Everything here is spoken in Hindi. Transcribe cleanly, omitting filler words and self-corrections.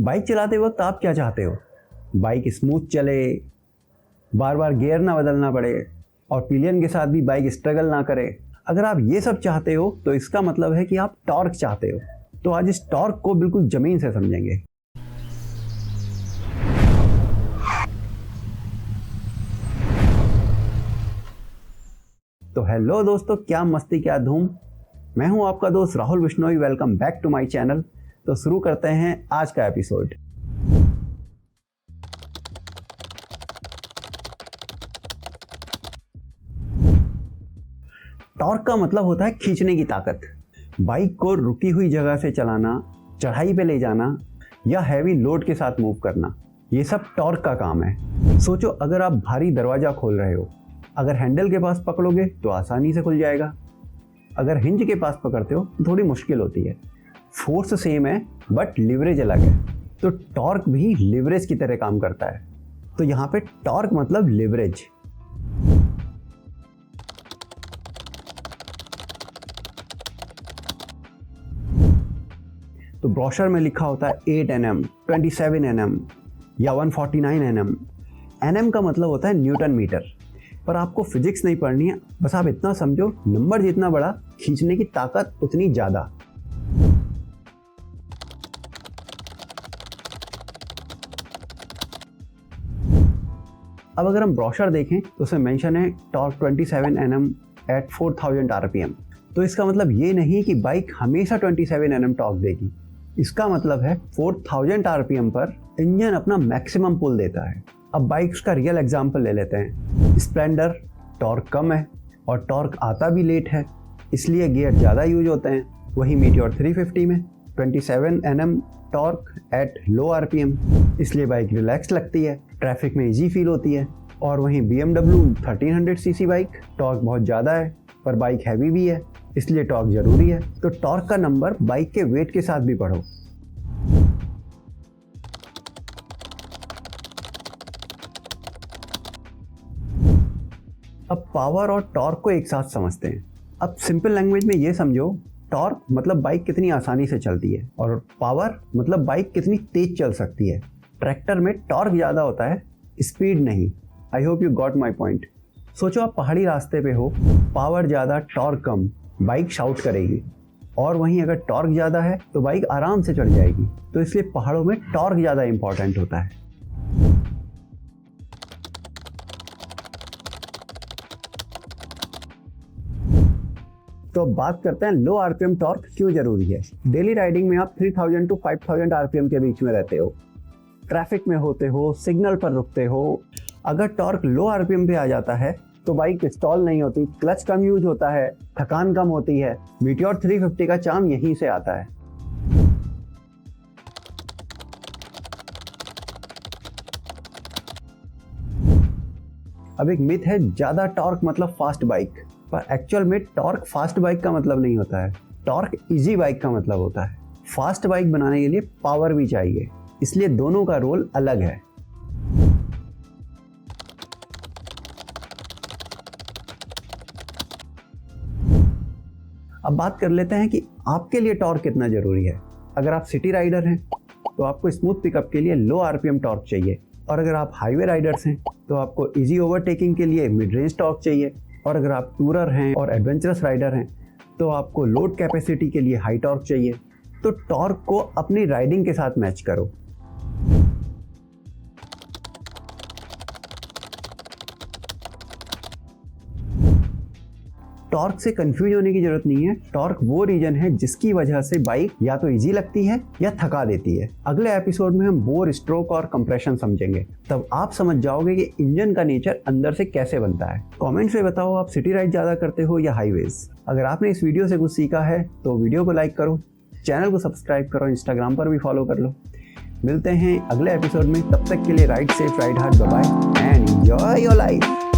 बाइक चलाते वक्त आप क्या चाहते हो? बाइक स्मूथ चले, बार बार गियर ना बदलना पड़े और पिलियन के साथ भी बाइक स्ट्रगल ना करे। अगर आप ये सब चाहते हो तो इसका मतलब है कि आप टॉर्क चाहते हो। तो आज इस टॉर्क को बिल्कुल जमीन से समझेंगे। तो हेलो दोस्तों, क्या मस्ती क्या धूम। मैं हूं आपका दोस्त Rahul Bishnoi. Welcome back to my channel. तो शुरू करते हैं आज का एपिसोड। टॉर्क का मतलब होता है खींचने की ताकत। बाइक को रुकी हुई जगह से चलाना, चढ़ाई पे ले जाना या हैवी लोड के साथ मूव करना, ये सब टॉर्क का काम है। सोचो, अगर आप भारी दरवाजा खोल रहे हो, अगर हैंडल के पास पकड़ोगे तो आसानी से खुल जाएगा, अगर हिंज के पास पकड़ते हो तो थोड़ी मुश्किल होती है। फोर्स सेम है बट लिवरेज अलग है। तो टॉर्क भी लिवरेज की तरह काम करता है। तो यहाँ पे टॉर्क मतलब लिवरेज। तो ब्रोशर में लिखा होता है 8 Nm, 27 Nm या 149 Nm। Nm का मतलब होता है न्यूटन मीटर। पर आपको फिजिक्स नहीं पढ़नी है, बस आप इतना समझो, नंबर जितना बड़ा खींचने की ताकत उतनी ज्यादा। अब अगर हम ब्रोशर देखें तो उसमें मेंशन है टॉर्क 27 Nm एट 4000 RPM। तो इसका मतलब ये नहीं कि बाइक हमेशा 27 Nm टॉर्क देगी। इसका मतलब है 4000 RPM पर इंजन अपना मैक्सिमम पुल देता है। अब बाइक्स का रियल एग्जांपल ले लेते हैं। स्प्लेंडर, टॉर्क कम है और टॉर्क आता भी लेट है, इसलिए गियर ज़्यादा यूज होते हैं। वहीं मीटियोर 350 में 27 Nm torque at low RPM, इसलिए बाइक रिलैक्स लगती है, ट्रैफिक में इजी फील होती है। और वहीं BMW 1300cc बाइक, टॉर्क बहुत ज़्यादा है पर बाइक हैवी भी है, इसलिए टॉर्क जरूरी है। तो टॉर्क का नंबर बाइक के वेट के साथ भी पढ़ो। अब पावर और टॉर्क को एक साथ समझते हैं। अब सिंपल लैंग्वेज में ये समझो, टॉर्क मतलब बाइक कितनी आसानी से चलती है और पावर मतलब बाइक कितनी तेज चल सकती है। ट्रैक्टर में टॉर्क ज़्यादा होता है, स्पीड नहीं। I hope you got my point. सोचो, आप पहाड़ी रास्ते पे हो, पावर ज़्यादा टॉर्क कम, बाइक शाउट करेगी। और वहीं अगर टॉर्क ज़्यादा है तो बाइक आराम से चढ़ जाएगी। तो इसलिए पहाड़ों में टॉर्क ज़्यादा इंपॉर्टेंट होता है। तो अब बात करते हैं लो RPM टॉर्क क्यों जरूरी है। डेली राइडिंग में आप 3000 to 5000 RPM के बीच में रहते हो, ट्रैफिक में होते हो, सिग्नल पर रुकते हो। अगर टॉर्क लो RPM पे आ जाता है तो बाइक स्टॉल नहीं होती, क्लच कम यूज होता है, थकान कम होती है। मीटियोर 350 का चार्म यहीं से आता है। अब एक मिथ है, ज्यादा टॉर्क मतलब फास्ट बाइक, पर एक्चुअल में टॉर्क फास्ट बाइक का मतलब नहीं होता है। टॉर्क इजी बाइक का मतलब होता है। फास्ट बाइक बनाने के लिए पावर भी चाहिए, इसलिए दोनों का रोल अलग है। अब बात कर लेते हैं कि आपके लिए टॉर्क कितना जरूरी है। अगर आप सिटी राइडर हैं तो आपको स्मूथ पिकअप के लिए लो RPM टॉर्क चाहिए, और अगर आप हाईवे राइडर्स हैं तो आपको इजी ओवरटेकिंग के लिए मिड रेंज टॉर्क चाहिए, और अगर आप टूरर हैं और एडवेंचरस राइडर हैं तो आपको लोड कैपेसिटी के लिए हाई टॉर्क चाहिए। तो टॉर्क को अपनी राइडिंग के साथ मैच करो। टॉर्क से कंफ्यूज होने की जरूरत नहीं है। टॉर्क वो रीजन है जिसकी वजह से बाइक या तो इजी लगती है या थका देती है। अगले एपिसोड में हम बोर, स्ट्रोक और कंप्रेशन समझेंगे, तब आप समझ जाओगे कि इंजन का नेचर अंदर से कैसे बनता है। कमेंट्स में बताओ, आप सिटी राइड ज्यादा करते हो या हाईवेज। अगर आपने इस वीडियो से कुछ सीखा है तो वीडियो को लाइक करो, चैनल को सब्सक्राइब करो, इंस्टाग्राम पर भी फॉलो कर लो। मिलते हैं अगले एपिसोड में, तब तक के लिए ride safe, ride hard, bye bye and enjoy your life.